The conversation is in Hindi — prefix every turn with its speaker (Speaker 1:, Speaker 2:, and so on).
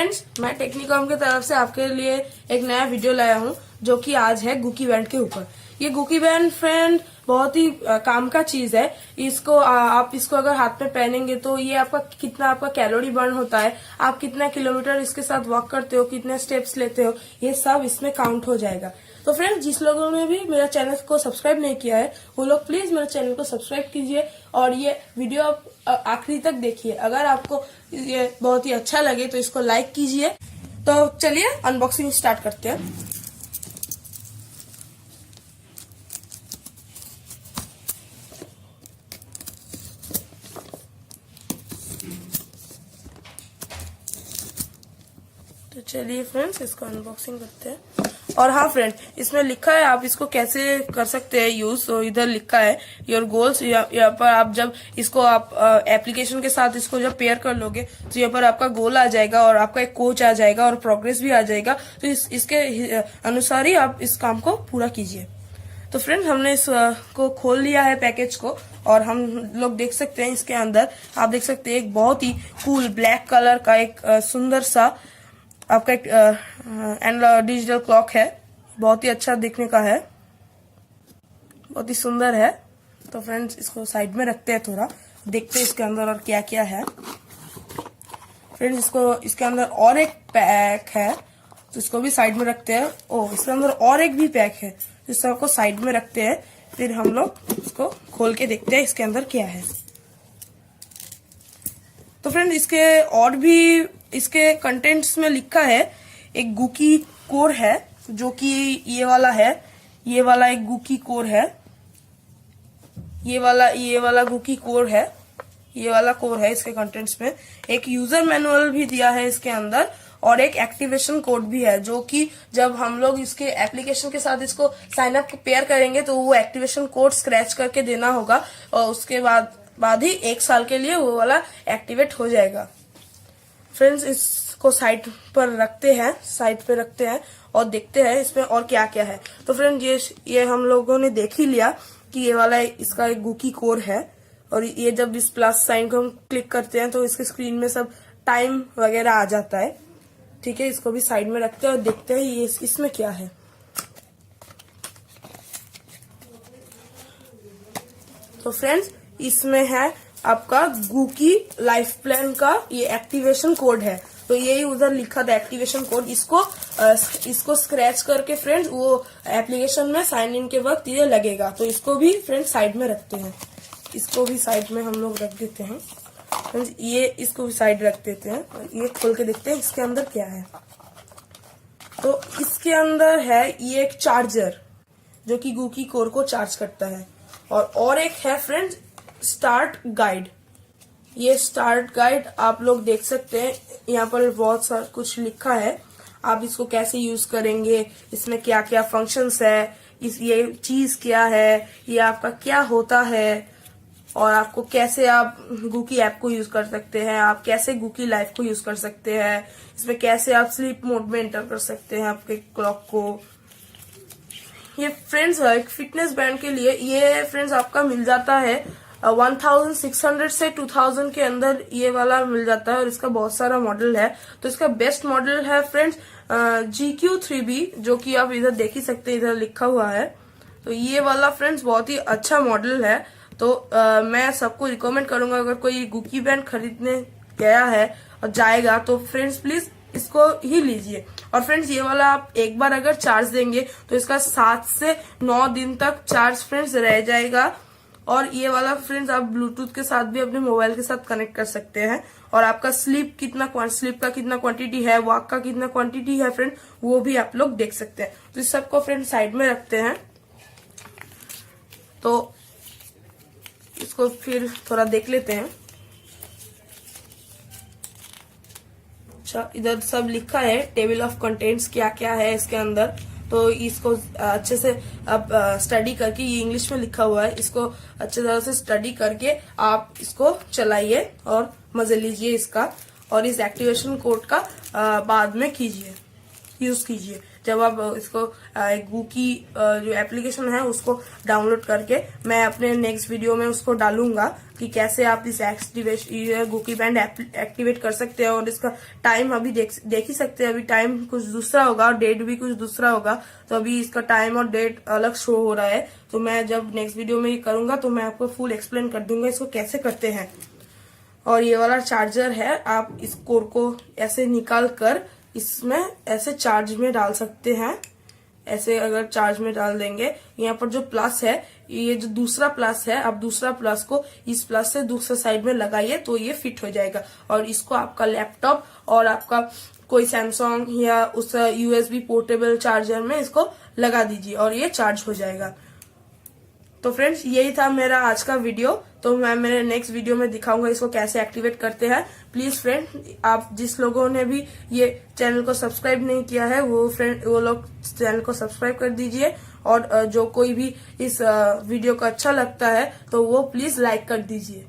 Speaker 1: फ्रेंड्स, मैं टेक्निकॉम की तरफ से आपके लिए एक नया वीडियो लाया हूं जो कि आज है गुकी बैंड के ऊपर। ये गुकी बैंड फ्रेंड बहुत ही काम का चीज है। इसको आप इसको अगर हाथ में पहनेंगे तो ये आपका कैलोरी बर्न होता है, आप कितना किलोमीटर इसके साथ वॉक करते हो, कितने स्टेप्स लेते हो, ये सब इसमें काउंट हो जाएगा। तो फ्रेंड्स, जिस लोगों ने भी मेरा चैनल को सब्सक्राइब नहीं किया है वो लोग प्लीज मेरे चैनल को सब्सक्राइब कीजिए और ये वीडियो आप आखिरी तक देखिए। अगर आपको ये बहुत ही अच्छा लगे तो इसको लाइक कीजिए। तो चलिए अनबॉक्सिंग स्टार्ट करते हैं। तो चलिए फ्रेंड्स, इसको अनबॉक्सिंग करते हैं। और हाँ फ्रेंड, इसमें लिखा है आप इसको कैसे कर सकते हैं यूज। तो इधर लिखा है योर गोल्स। यहाँ पर आप जब इसको आप एप्लीकेशन के साथ इसको जब पेयर कर लोगे तो यहाँ पर आपका गोल आ जाएगा और आपका एक कोच आ जाएगा और प्रोग्रेस भी आ जाएगा। तो इसके अनुसार ही आप इस काम को पूरा कीजिए। तो फ्रेंड्स, हमने इसको खोल लिया है पैकेज को और हम लोग देख सकते हैं इसके अंदर आप देख सकते हैं एक बहुत ही कूल ब्लैक कलर का एक सुंदर सा आपका एक एंड डिजिटल क्लॉक है। बहुत ही अच्छा दिखने का है, बहुत ही सुंदर है। तो फ्रेंड्स, इसको साइड में रखते हैं, थोड़ा देखते हैं इसके अंदर और क्या क्या है। फ्रेंड्स, इसके अंदर और एक पैक है तो इसको भी साइड में रखते हैं। ओह, इसके अंदर और एक भी पैक है तो इस सबको साइड में रखते हैं। फिर हम लोग इसको खोल के देखते हैं इसके अंदर क्या है। तो फ्रेंड, इसके कंटेंट्स में लिखा है एक गुकी कोर है जो कि ये वाला है। ये वाला एक गुकी कोर है। ये वाला गुकी कोर है। ये वाला कोर है। इसके कंटेंट्स में एक यूजर मैनुअल भी दिया है इसके अंदर और एक एक्टिवेशन कोड भी है जो कि जब हम लोग इसके एप्लीकेशन के साथ इसको साइन अप पेयर करेंगे तो वो एक्टिवेशन कोड स्क्रैच करके देना होगा और उसके बाद ही 1 साल के लिए वो वाला एक्टिवेट हो जाएगा। फ्रेंड्स, इसको साइड पे रखते हैं और देखते हैं इसमें और क्या क्या है। तो फ्रेंड्स, ये हम लोगों ने देख ही लिया कि ये वाला इसका एक गुकी कोर है और ये जब इस प्लस साइन को हम क्लिक करते हैं तो इसके स्क्रीन में सब टाइम वगैरह आ जाता है। ठीक है, इसको भी साइड में रखते हैं और देखते हैं ये इसमें क्या है। तो फ्रेंड्स, इसमें है आपका गुकी लाइफ प्लान का ये एक्टिवेशन कोड है। तो यही उधर लिखा था एक्टिवेशन कोड। इसको स्क्रैच करके फ्रेंड्स वो एप्लीकेशन में साइन इन के वक्त ये लगेगा। तो इसको भी फ्रेंड्स साइड में रखते हैं। इसको भी साइड में हम लोग रख देते हैं। फ्रेंड्स, इसको भी साइड रख देते हैं और ये खोल के देखते हैं इसके अंदर क्या है। तो इसके अंदर है ये एक चार्जर जो कि गुकी कोर को चार्ज करता है और एक है फ्रेंड्स स्टार्ट गाइड। ये स्टार्ट गाइड आप लोग देख सकते हैं, यहाँ पर बहुत सारा कुछ लिखा है। आप इसको कैसे यूज करेंगे, इसमें क्या क्या फंक्शंस है, ये चीज क्या है, ये आपका क्या होता है और आपको कैसे आप गुकी ऐप को यूज कर सकते हैं, आप कैसे गुकी लाइफ को यूज कर सकते हैं, इसमें कैसे आप स्लीप मोड में एंटर कर सकते हैं आपके क्लॉक को। ये फ्रेंड्स एक फिटनेस बैंड के लिए ये फ्रेंड्स आपका मिल जाता है 1600 से 2000 के अंदर ये वाला मिल जाता है और इसका बहुत सारा मॉडल है। तो इसका बेस्ट मॉडल है फ्रेंड्स GQ3B जो कि आप इधर देख ही सकते हैं, इधर लिखा हुआ है। तो ये वाला फ्रेंड्स बहुत ही अच्छा मॉडल है। तो मैं सबको रिकमेंड करूंगा अगर कोई गुकी बैंड खरीदने गया है और जाएगा तो फ्रेंड्स प्लीज इसको ही लीजिए। और फ्रेंड्स, ये वाला आप एक बार अगर चार्ज देंगे तो इसका 7 से 9 दिन तक चार्ज फ्रेंड्स रह जाएगा। और ये वाला फ्रेंड्स आप ब्लूटूथ के साथ भी अपने मोबाइल के साथ कनेक्ट कर सकते हैं और आपका स्लीप का कितना क्वांटिटी है, वॉक का कितना क्वांटिटी है फ्रेंड, वो भी आप लोग देख सकते हैं। तो इस सबको फ्रेंड साइड में रखते हैं। तो इसको फिर थोड़ा देख लेते हैं। अच्छा, इधर सब लिखा है टेबल ऑफ कंटेंट्स क्या क्या है इसके अंदर। तो इसको अच्छे से आप स्टडी करके, ये इंग्लिश में लिखा हुआ है, इसको अच्छे तरह से स्टडी करके आप इसको चलाइए और मजे लीजिए इसका और इस एक्टिवेशन कोड का बाद में यूज कीजिए। जब आप इसको गूकी जो एप्लीकेशन है उसको डाउनलोड करके मैं अपने नेक्स्ट वीडियो में उसको डालूंगा कि कैसे आप इस एक्टिवेशन गूकी बैंड एक्टिवेट कर सकते हैं। और इसका टाइम अभी देख ही सकते हैं, अभी टाइम कुछ दूसरा होगा और डेट भी कुछ दूसरा होगा। तो अभी इसका टाइम और डेट अलग शो हो रहा है। तो मैं जब नेक्स्ट वीडियो में ये करूंगा तो मैं आपको फुल एक्सप्लेन कर दूंगा इसको कैसे करते हैं। और ये वाला चार्जर है, आप इस कोड को ऐसे निकाल कर इसमें ऐसे चार्ज में डाल सकते हैं। ऐसे अगर चार्ज में डाल देंगे, यहाँ पर जो प्लस है, ये जो दूसरा प्लस है, आप दूसरा प्लस को इस प्लस से दूसरे साइड में लगाइए तो ये फिट हो जाएगा। और इसको आपका लैपटॉप और आपका कोई सैमसंग या उस यूएसबी पोर्टेबल चार्जर में इसको लगा दीजिए और ये चार्ज हो जाएगा। तो फ्रेंड्स, यही था मेरा आज का वीडियो। तो मैं मेरे नेक्स्ट वीडियो में दिखाऊंगा इसको कैसे एक्टिवेट करते हैं। प्लीज फ्रेंड, आप जिस लोगों ने भी ये चैनल को सब्सक्राइब नहीं किया है वो लोग चैनल को सब्सक्राइब कर दीजिए। और जो कोई भी इस वीडियो को अच्छा लगता है तो वो प्लीज लाइक कर दीजिए।